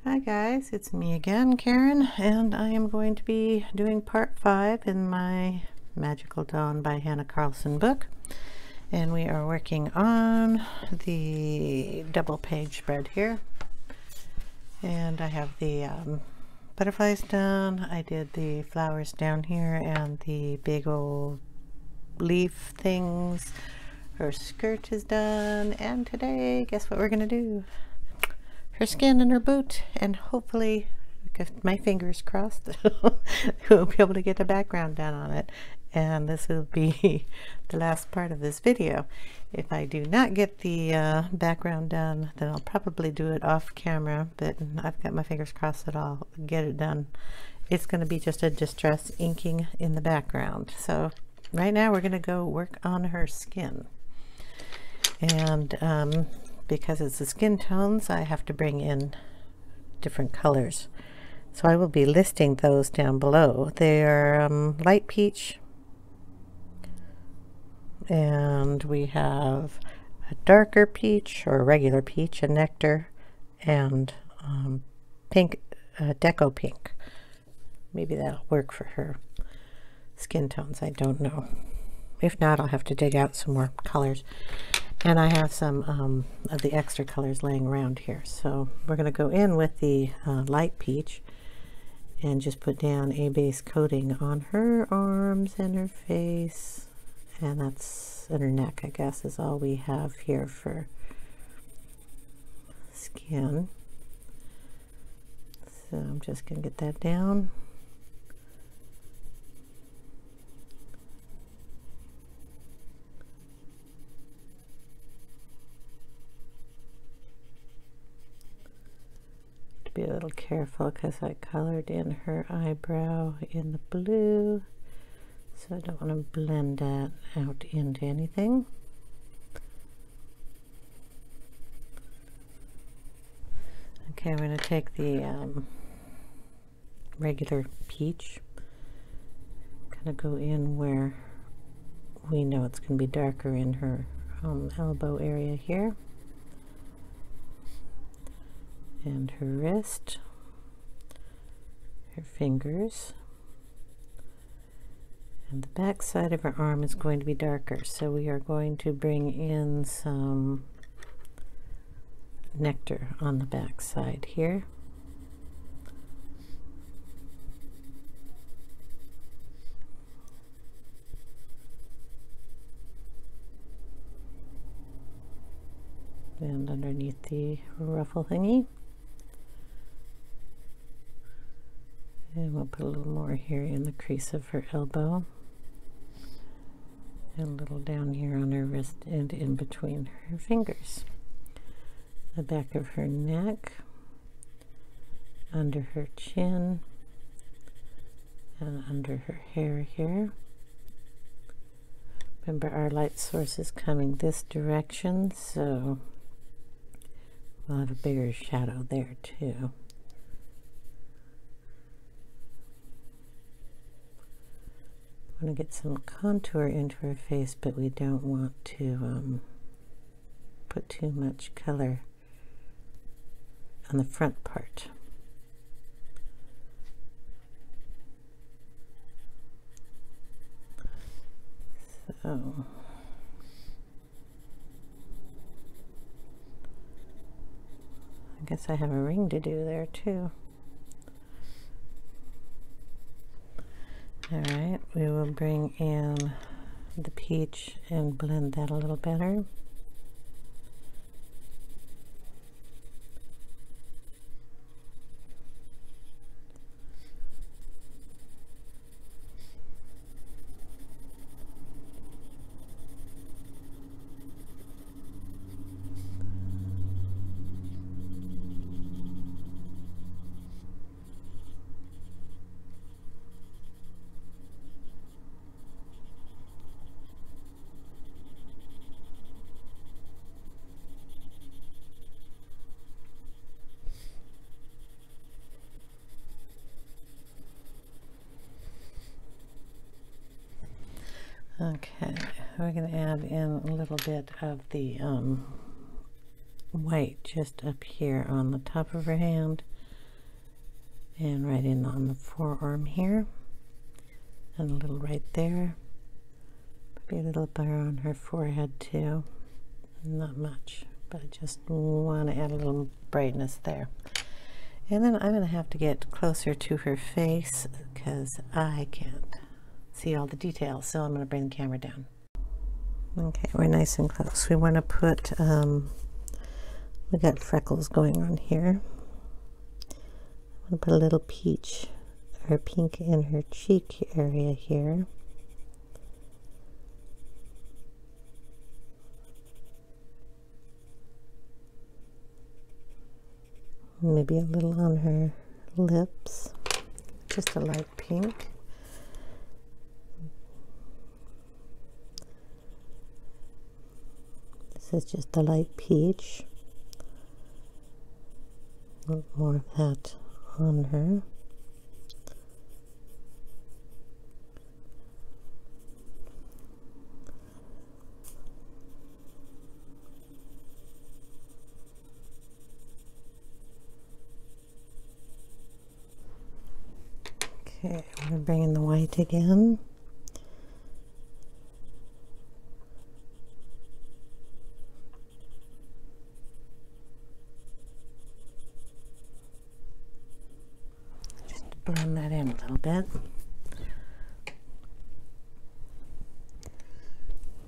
Hi guys, it's me again, Karen, and I am going to be doing part 5 in my Magical Dawn by Hanna Karlzon book. And we are working on the double page spread here. And I have the butterflies done. I did the flowers down here and the big old leaf things. Her skirt is done, and today, guess what we're gonna do? Her skin and her boot, and hopefully, with my fingers crossed, we'll be able to get a background done on it. And this will be the last part of this video. If I do not get the background done, then I'll probably do it off camera, but I've got my fingers crossed that I'll get it done. It's going to be just a distress inking in the background. So right now we're going to go work on her skin. And because it's the skin tones, I have to bring in different colors. So I will be listing those down below. They are light peach, and we have a darker peach or a regular peach, a nectar, and pink, Deco Pink. Maybe that'll work for her skin tones, I don't know. If not, I'll have to dig out some more colors. And I have some of the extra colors laying around here. So we're going to go in with the light peach and just put down a base coating on her arms and her face. And that's in her neck, I guess, is all we have here for skin. So I'm just going to get that down. Be a little careful because I colored in her eyebrow in the blue, so I don't want to blend that out into anything. Okay, I'm going to take the regular peach, kind of go in where we know it's going to be darker in her elbow area here. And her wrist, her fingers, and the back side of her arm is going to be darker, so we are going to bring in some nectar on the back side here. And underneath the ruffle thingy. And we'll put a little more here in the crease of her elbow, and a little down here on her wrist and in between her fingers. The back of her neck, under her chin, and under her hair here. Remember, our light source is coming this direction, so we'll have a bigger shadow there too. I want to get some contour into her face, but we don't want to put too much color on the front part. So I guess I have a ring to do there too. Alright, we will bring in the peach and blend that a little better. Okay, we're going to add in a little bit of the white just up here on the top of her hand, And right in on the forearm here, and a little right there. Maybe a little better on her forehead too. Not much, but I just want to add a little brightness there. And then I'm going to have to get closer to her face because I can't see all the details, so I'm going to bring the camera down. Okay, we're nice and close. We want to put, we got freckles going on here. I'm going to put a little peach or pink in her cheek area here. Maybe a little on her lips, just a light pink. This is just a light peach. A little more of that on her. Okay, I'm going to bring in the white again. Just blend that in a little bit.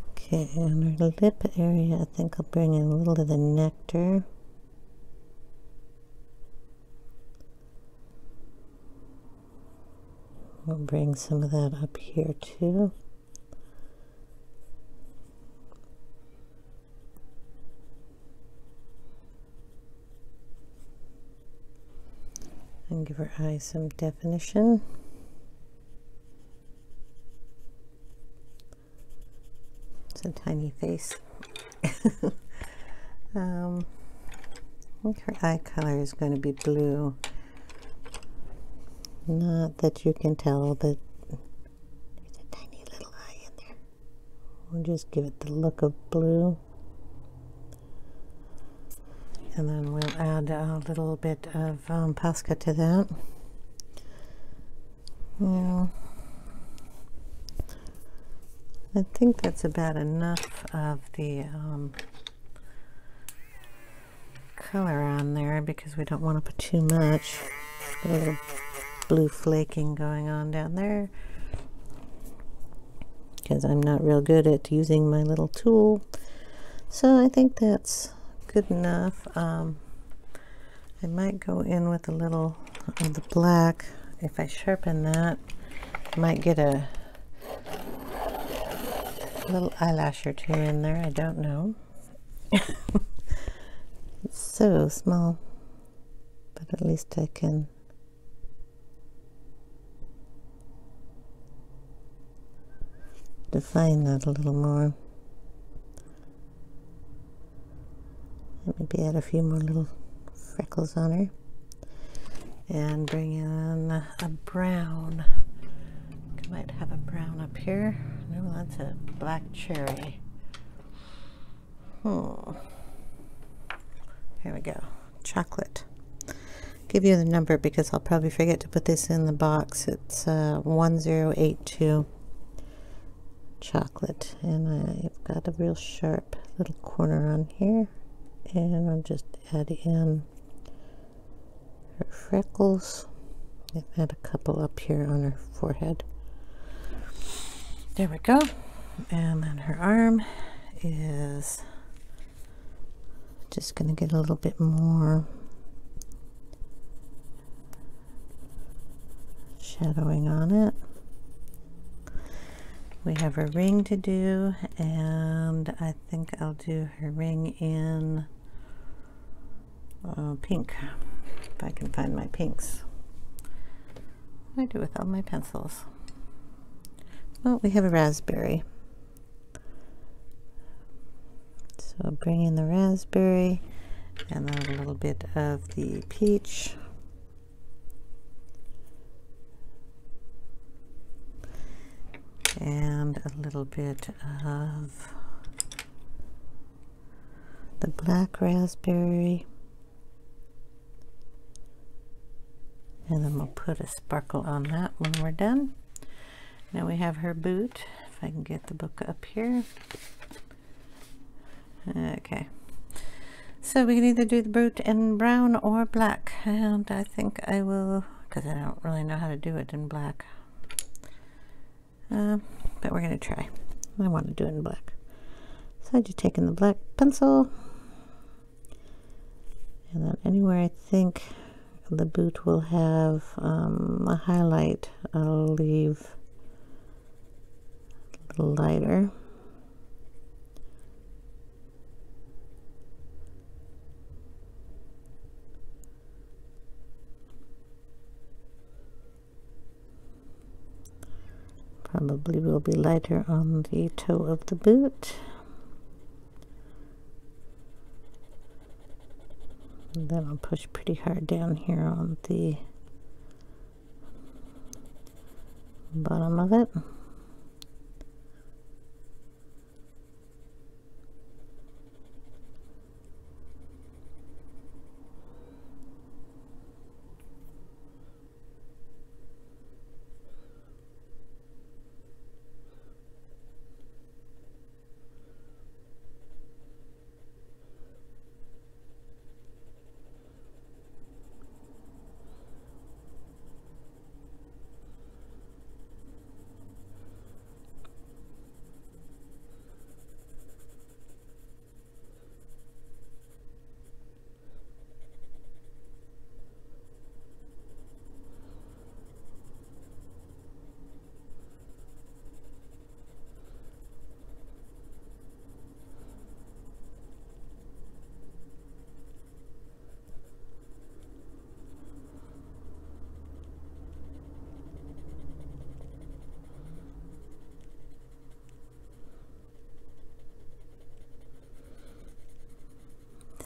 Okay, and her lip area, I think I'll bring in a little of the Nectar. We'll bring some of that up here too. And give her eyes some definition. It's a tiny face. I think her eye color is going to be blue. Not that you can tell, but there's a tiny little eye in there. We'll just give it the look of blue. And then we'll add a little bit of Posca to that. Yeah. I think that's about enough of the color on there because we don't want to put too much. A little blue flaking going on down there because I'm not real good at using my little tool, so I think that's good enough. I might go in with a little of the black. If I sharpen that, I might get a little eyelash or two in there. I don't know. It's so small, but at least I can define that a little more. Maybe add a few more little freckles on her. And bring in a brown. I might have a brown up here. No, that's a black cherry. Here we go. Chocolate. Give you the number because I'll probably forget to put this in the box. It's 1082. Chocolate, and I've got a real sharp little corner on here, and I'll just add in her freckles. I've had a couple up here on her forehead. There we go. And then her arm is just going to get a little bit more shadowing on it. We have a ring to do, and I think I'll do her ring in pink, if I can find my pinks. What do I do with all my pencils? Well, we have a raspberry. So I'll bring in the raspberry, and then a little bit of the peach. And a little bit of the black raspberry And then we'll put a sparkle on that when we're done. Now we have her boot. If I can get the book up here. Okay. So we can either do the boot in brown or black. And I think I will, because I don't really know how to do it in black. But we're going to try. I want to do it in black. So I just taken the black pencil. And then anywhere I think the boot will have a highlight, I'll leave a little lighter. Probably will be lighter on the toe of the boot. And then I'll push pretty hard down here on the bottom of it.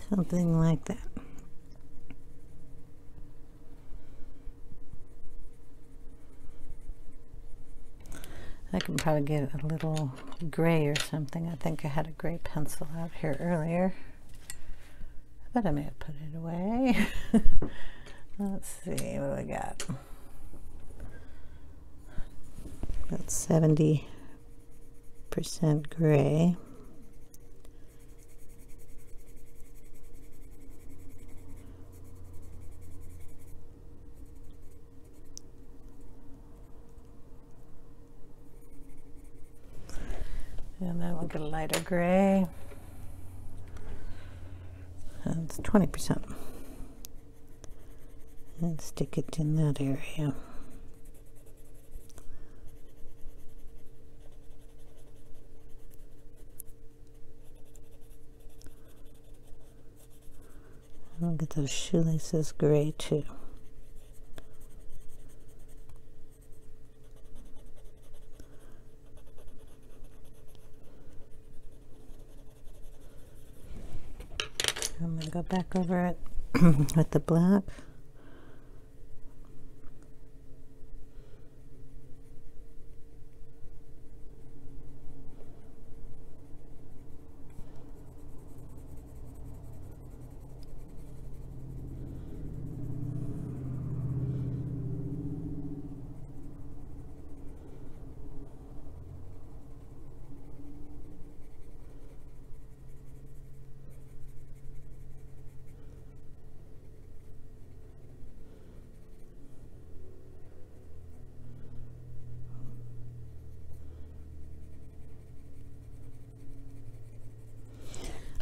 Something like that. I can probably get a little gray or something. I think I had a gray pencil out here earlier, but I may have put it away. Let's see, what do we got? About 70% gray. And then we'll get a lighter gray. And it's 20%. And stick it in that area. And we'll get those shoelaces gray too. I'm going to go back over it with the black.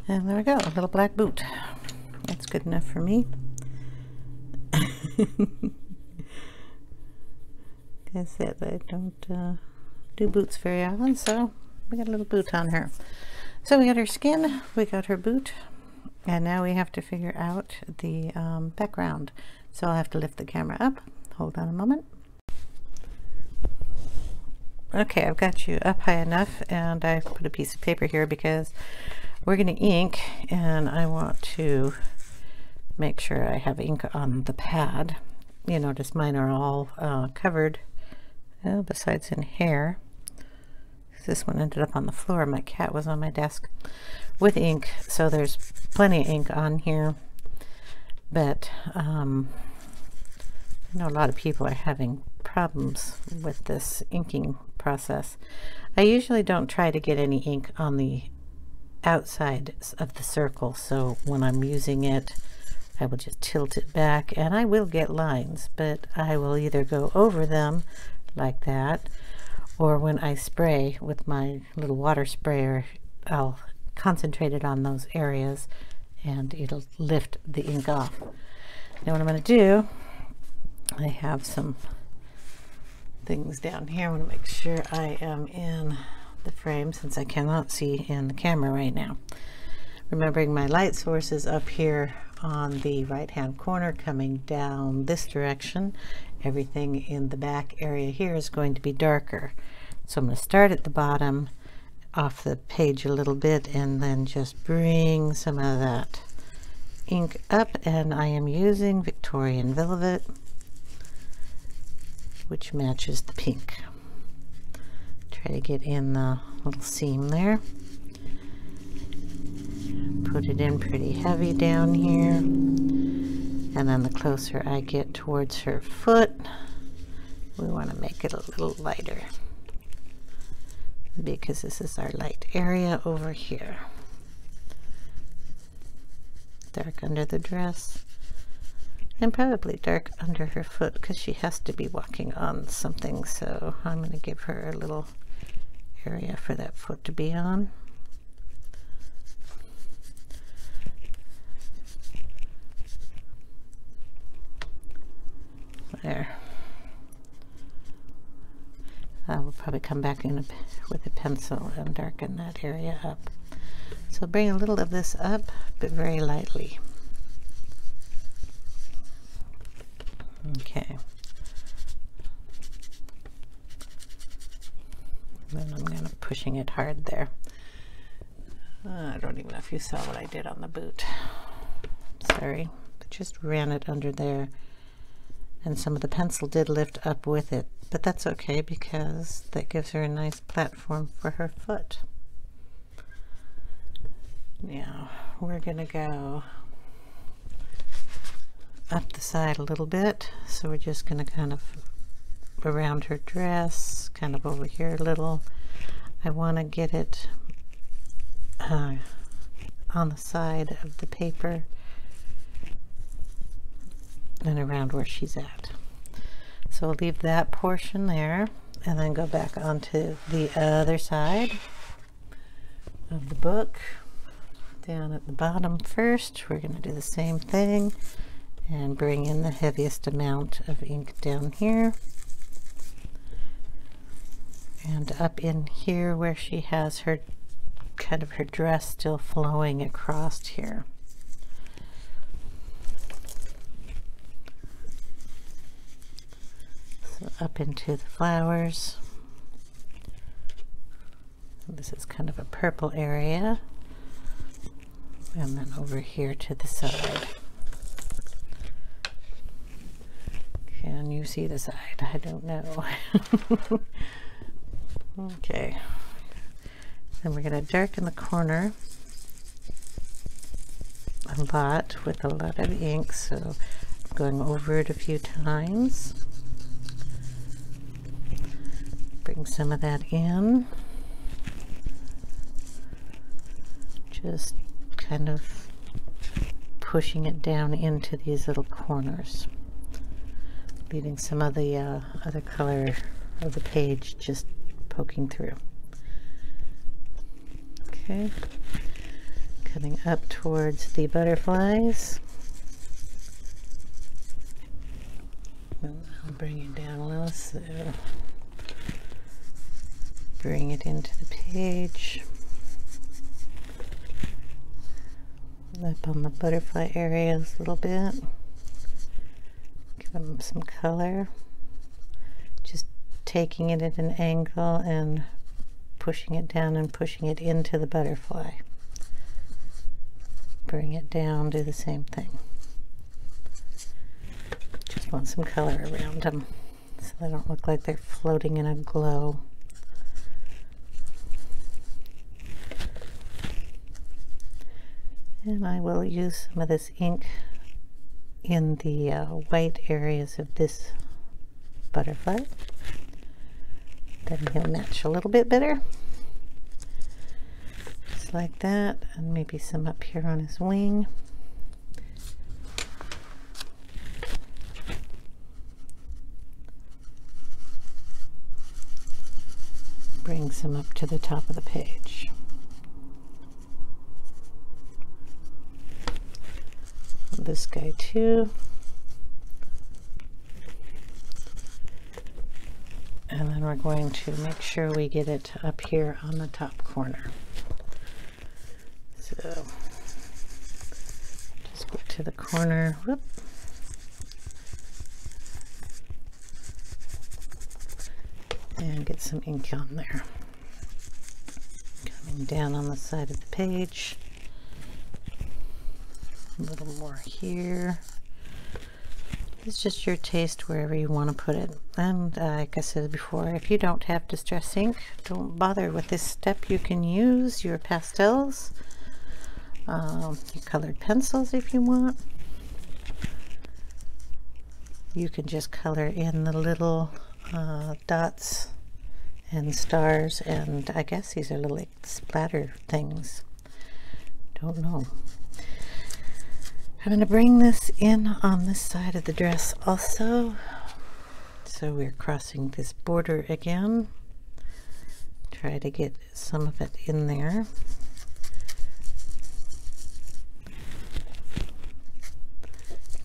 And there we go, a little black boot. That's good enough for me. Like I said, I don't do boots very often, so we got a little boot on her. So we got her skin, we got her boot, and now we have to figure out the background. So I'll have to lift the camera up. Hold on a moment. Okay, I've got you up high enough, and I've put a piece of paper here because we're going to ink, and I want to make sure I have ink on the pad. You notice mine are all covered, besides in hair. This one ended up on the floor. My cat was on my desk with ink, so there's plenty of ink on here. But I know a lot of people are having problems with this inking process. I usually don't try to get any ink on the outside of the circle, so when I'm using it I will just tilt it back and I will get lines, but I will either go over them like that, or when I spray with my little water sprayer I'll concentrate it on those areas and it'll lift the ink off. Now what I'm going to do, I have some things down here. I want to make sure I am in the frame since I cannot see in the camera right now. Remembering my light source is up here on the right hand corner coming down this direction. Everything in the back area here is going to be darker. So I'm going to start at the bottom off the page a little bit and then just bring some of that ink up, and I am using Victorian Velvet, which matches the pink. Try to get in the little seam there. Put it in pretty heavy down here, and then the closer I get towards her foot, we want to make it a little lighter because this is our light area over here. Dark under the dress and probably dark under her foot because she has to be walking on something, so I'm going to give her a little area for that foot to be on. There. I will probably come back in with a pencil and darken that area up. So bring a little of this up, but very lightly. Okay. Then I'm kind of pushing it hard there. I don't even know if you saw what I did on the boot. Sorry, but just ran it under there. And some of the pencil did lift up with it, but that's okay because that gives her a nice platform for her foot. Now we're gonna go up the side a little bit, so we're just gonna kind of around her dress, kind of over here a little. I want to get it on the side of the paper and around where she's at. So I'll leave that portion there and then go back onto the other side of the book. Down at the bottom first, we're going to do the same thing and bring in the heaviest amount of ink down here. And up in here where she has her kind of her dress still flowing across here. So up into the flowers. This is kind of a purple area. And then over here to the side. Can you see the side? I don't know. Okay. Then we're going to darken the corner a lot with a lot of ink, so I'm going over it a few times. Bring some of that in. Just kind of pushing it down into these little corners, leaving some of the other color of the page just poking through. Okay, coming up towards the butterflies. I'll bring it down a little, so bring it into the page. Up on the butterfly areas a little bit. Give them some color. Just taking it at an angle and pushing it down and pushing it into the butterfly. Bring it down, do the same thing. Just want some color around them so they don't look like they're floating in a glow. And I will use some of this ink in the white areas of this butterfly. Then he'll match a little bit better. Just like that, and maybe some up here on his wing. Bring some up to the top of the page. This guy too. And then we're going to make sure we get it up here on the top corner. So just go to the corner, whoop. And get some ink on there. Coming down on the side of the page. A little more here. It's just your taste wherever you want to put it. And like I said before, if you don't have distress ink, don't bother with this step. You can use your pastels, your colored pencils if you want. You can just color in the little dots and stars, and I guess these are little like splatter things. Don't know. I'm going to bring this in on this side of the dress also. So we're crossing this border again. Try to get some of it in there.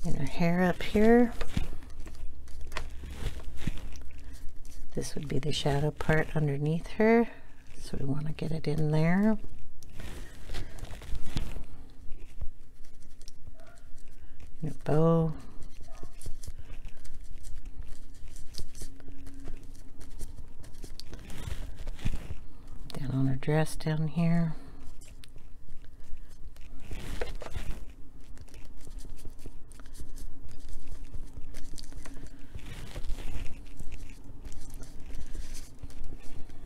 And her hair up here. This would be the shadow part underneath her. So we want to get it in there. And a bow. Down on her dress down here.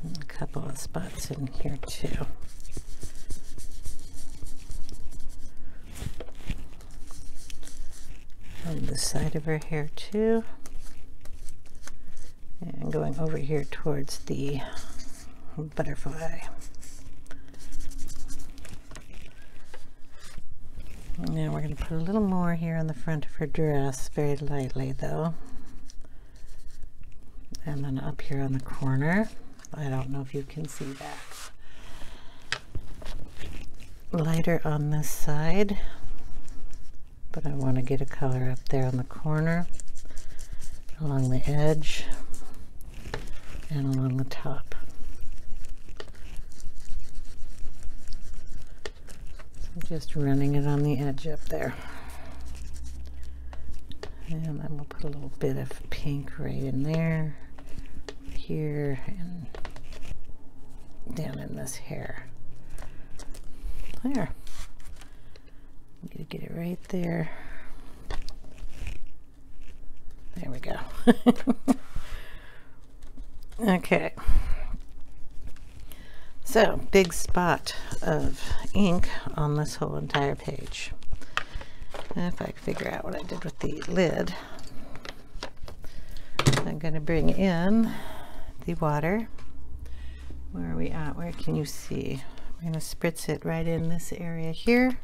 And a couple of spots in here too. On the side of her hair too, and going over here towards the butterfly. Now we're going to put a little more here on the front of her dress, very lightly though, and then up here on the corner. I don't know if you can see that. Lighter on this side, but I want to get a color up there on the corner, along the edge, and along the top. So just running it on the edge up there. And then we'll put a little bit of pink right in there, here, and down in this hair. There. I'm gonna get it right there. There we go. Okay. So, big spot of ink on this whole entire page. And if I can figure out what I did with the lid, I'm going to bring in the water. Where are we at? Where can you see? I'm going to spritz it right in this area here.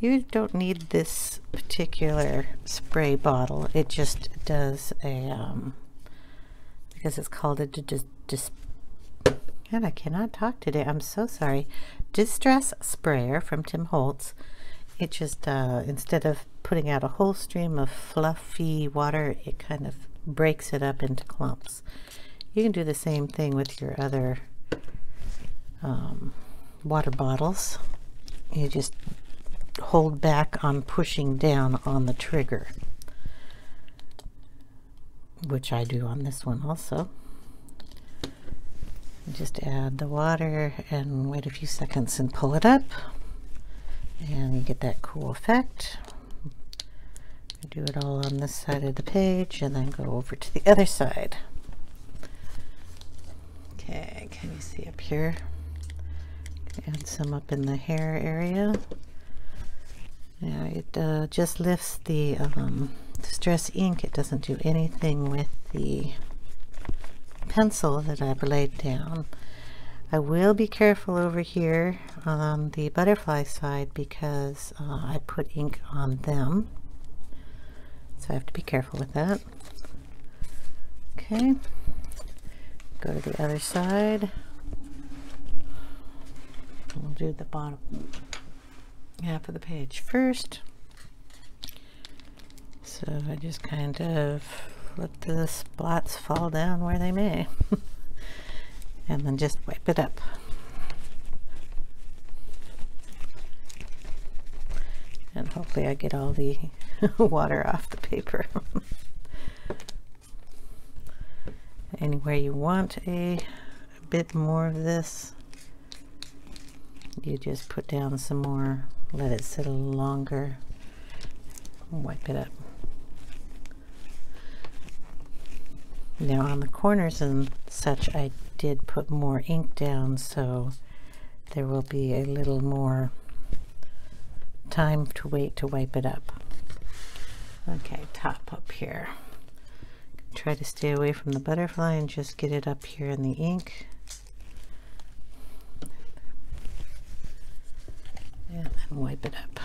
You don't need this particular spray bottle. It just does a, because it's called a and I cannot talk today. I'm so sorry. Distress sprayer from Tim Holtz. It just, instead of putting out a whole stream of fluffy water, it kind of breaks it up into clumps. You can do the same thing with your other water bottles. You just hold back on pushing down on the trigger, which I do on this one also. Just add the water and wait a few seconds and pull it up, and you get that cool effect. Do it all on this side of the page and then go over to the other side. Okay, can you see up here? Add some up in the hair area. Yeah, it just lifts the Distress ink. It doesn't do anything with the pencil that I've laid down. I will be careful over here on the butterfly side because I put ink on them. So I have to be careful with that. Okay, go to the other side. We'll do the bottom half of the page first. So I just kind of let the splats fall down where they may. And then just wipe it up. And hopefully I get all the water off the paper. Anywhere you want a bit more of this, you just put down some more, let it sit a little longer, wipe it up. Now on the corners and such, I did put more ink down, so there will be a little more time to wait to wipe it up. Okay, top up here. Try to stay away from the butterfly and just get it up here in the ink. And then wipe it up.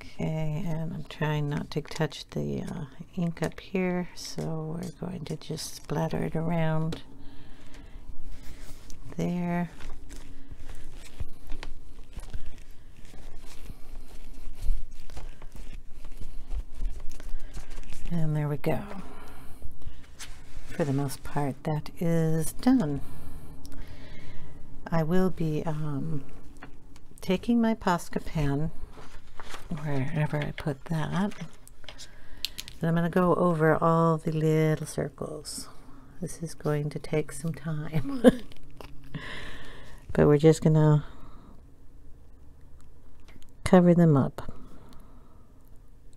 Okay, and I'm trying not to touch the ink up here, so we're going to just splatter it around there. And there we go. For the most part, that is done. I will be taking my Posca pen, wherever I put that, and I'm going to go over all the little circles. This is going to take some time. But we're just going to cover them up.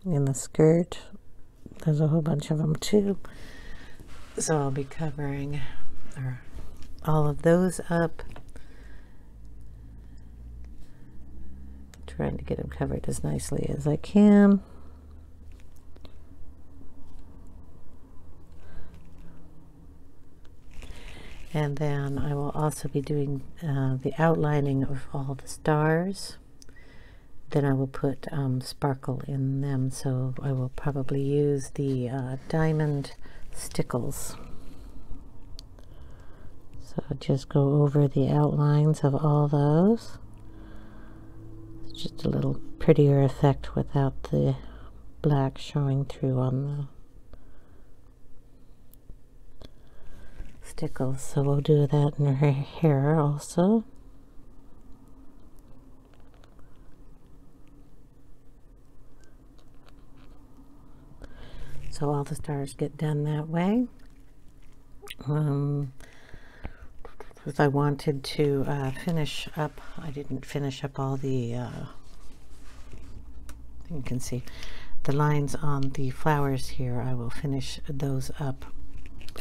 In the skirt, there's a whole bunch of them too. So I'll be covering all of those up. Trying to get them covered as nicely as I can. And then I will also be doing the outlining of all the stars. Then I will put sparkle in them, so I will probably use the diamond Stickles. So just go over the outlines of all those. It's just a little prettier effect without the black showing through on the Stickles. So we'll do that in her hair also. So all the stars get done that way. Because I wanted to finish up, I didn't finish up all the, you can see the lines on the flowers here. I will finish those up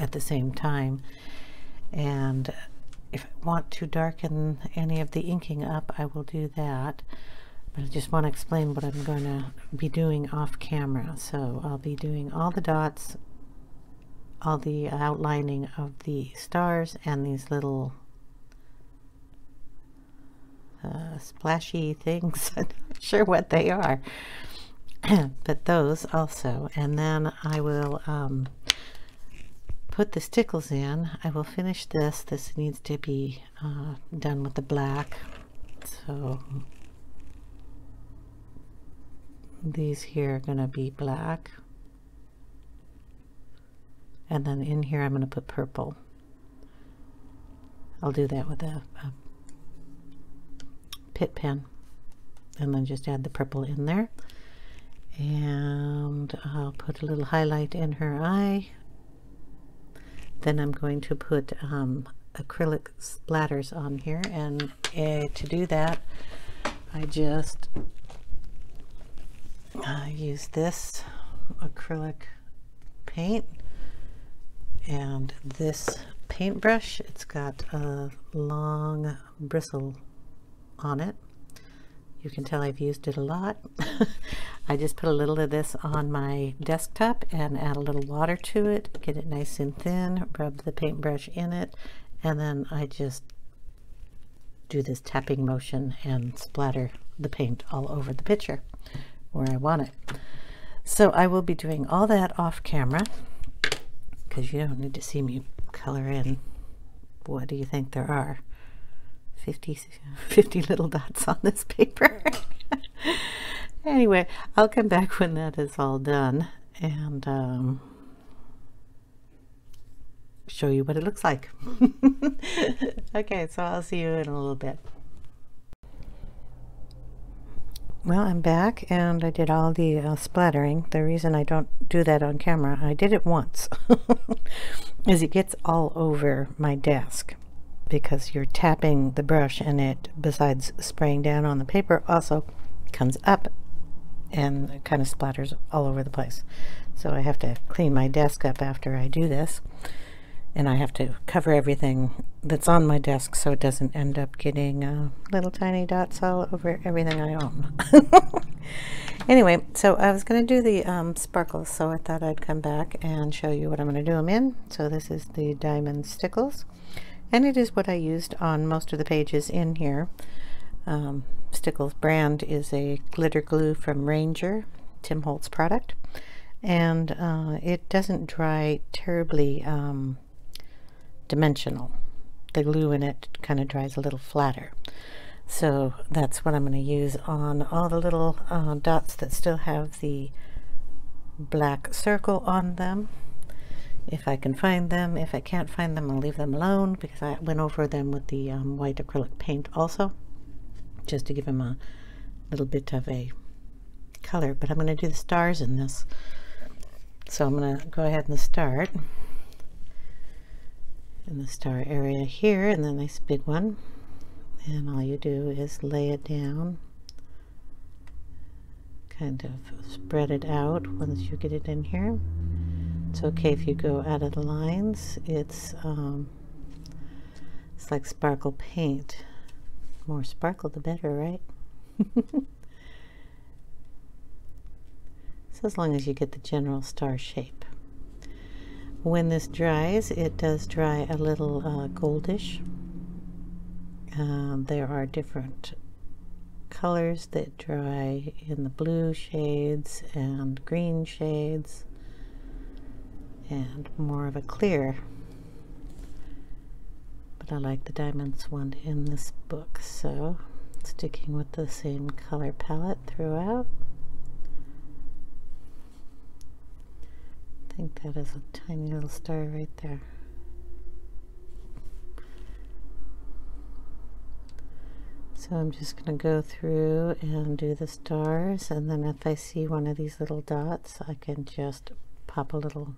at the same time. And if I want to darken any of the inking up, I will do that. But I just want to explain what I'm going to be doing off camera. So I'll be doing all the dots, all the outlining of the stars, and these little splashy things. I'm not sure what they are. But those also. And then I will put the Stickles in. I will finish this. This needs to be done with the black. So these here are going to be black, and then in here I'm going to put purple. I'll do that with a Pitt pen, and then just add the purple in there, and I'll put a little highlight in her eye. Then I'm going to put acrylic splatters on here, and to do that I just use this acrylic paint and this paintbrush. It's got a long bristle on it, You can tell I've used it a lot. I just put a little of this on my desktop and add a little water to it, get it nice and thin, rub the paintbrush in it, and then I just do this tapping motion and splatter the paint all over the picture where I want it. So I will be doing all that off camera because you don't need to see me color in. What do you think there are? 50 little dots on this paper. Anyway, I'll come back when that is all done and show you what it looks like. Okay, so I'll see you in a little bit. Well, I'm back and I did all the splattering. The reason I don't do that on camera, I did it once, is it gets all over my desk because you're tapping the brush and it, besides spraying down on the paper, also comes up and it kind of splatters all over the place. So I have to clean my desk up after I do this. And I have to cover everything that's on my desk so it doesn't end up getting little tiny dots all over everything I own. Anyway, so I was going to do the sparkles, so I thought I'd come back and show you what I'm going to do them in. So this is the Diamond Stickles, and it is what I used on most of the pages in here. Stickles brand is a glitter glue from Ranger, Tim Holtz product, and it doesn't dry terribly dimensional. The glue in it kind of dries a little flatter. So that's what I'm going to use on all the little dots that still have the black circle on them. If I can find them. If I can't find them, I'll leave them alone because I went over them with the white acrylic paint also, just to give them a little bit of a color. But I'm going to do the stars in this. So I'm going to go ahead and start in the star area here, and the nice big one, and all you do is lay it down, kind of spread it out once you get it in here. It's okay if you go out of the lines. It's like sparkle paint. More sparkle the better, right? So as long as you get the general star shape. When this dries, it does dry a little goldish. There are different colors that dry in the blue shades and green shades and more of a clear. But I like the diamonds one in this book, so sticking with the same color palette throughout. I think that is a tiny little star right there. So I'm just going to go through and do the stars, and then if I see one of these little dots, I can just pop a little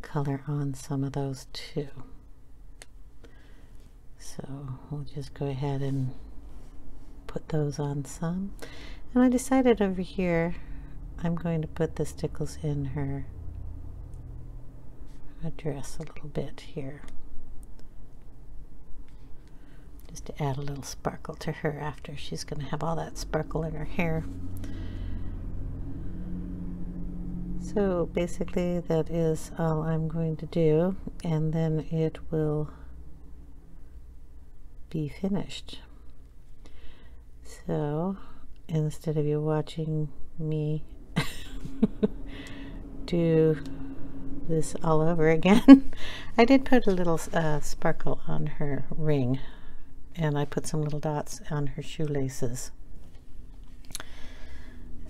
color on some of those too. So we'll just go ahead and put those on some. And I decided over here I'm going to put the Stickles in her dress a little bit here, just to add a little sparkle to her after she's going to have all that sparkle in her hair. So basically that is all I'm going to do, and then it will be finished. So instead of you watching me do this all over again, I did put a little sparkle on her ring, and I put some little dots on her shoelaces.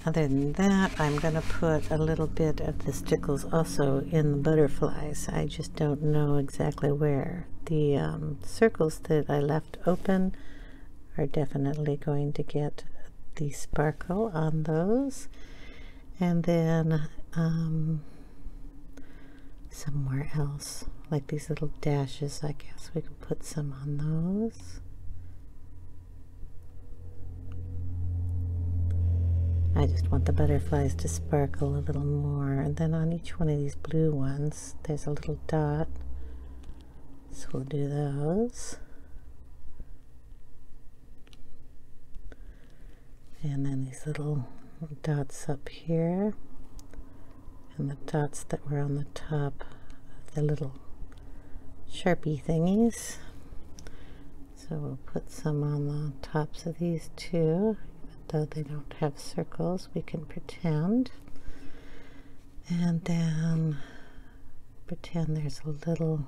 Other than that, I'm going to put a little bit of the Stickles also in the butterflies. I just don't know exactly where. The circles that I left open are definitely going to get the sparkle on those. And then somewhere else, like these little dashes, I guess we can put some on those. I just want the butterflies to sparkle a little more, and then on each one of these blue ones there's a little dot, so we'll do those. And then these little dots up here, and the dots that were on the top of the little Sharpie thingies. So we'll put some on the tops of these two. Though they don't have circles, we can pretend. And then pretend there's a little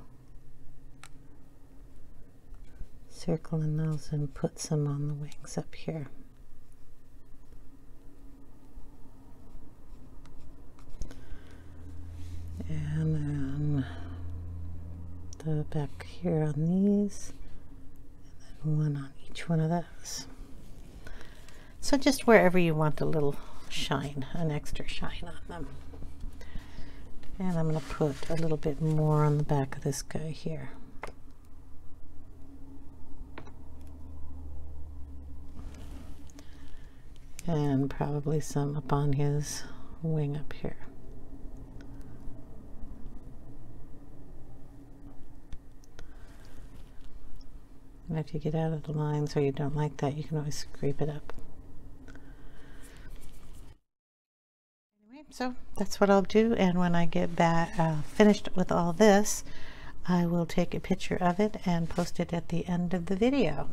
circle in those and put some on the wings up here. And then the back here on these, and then one on each one of those. So just wherever you want a little shine, an extra shine on them. And I'm going to put a little bit more on the back of this guy here. And probably some up on his wing up here. And if you get out of the lines or you don't like that, you can always scrape it up. Anyway, so that's what I'll do, and when I get back finished with all this, I will take a picture of it and post it at the end of the video.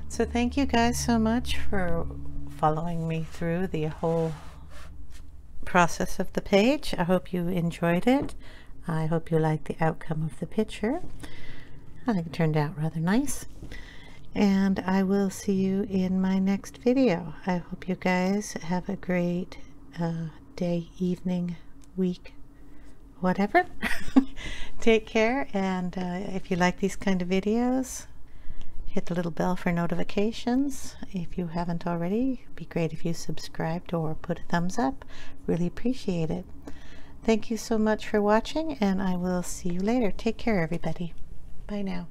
So thank you guys so much for following me through the whole process of the page. I hope you enjoyed it. I hope you liked the outcome of the picture. I think it turned out rather nice, and I will see you in my next video. I hope you guys have a great day, evening, week, whatever. Take care, and if you like these kind of videos, hit the little bell for notifications. If you haven't already, it'd be great if you subscribed or put a thumbs up. Really appreciate it. Thank you so much for watching, and I will see you later. Take care, everybody. Bye now.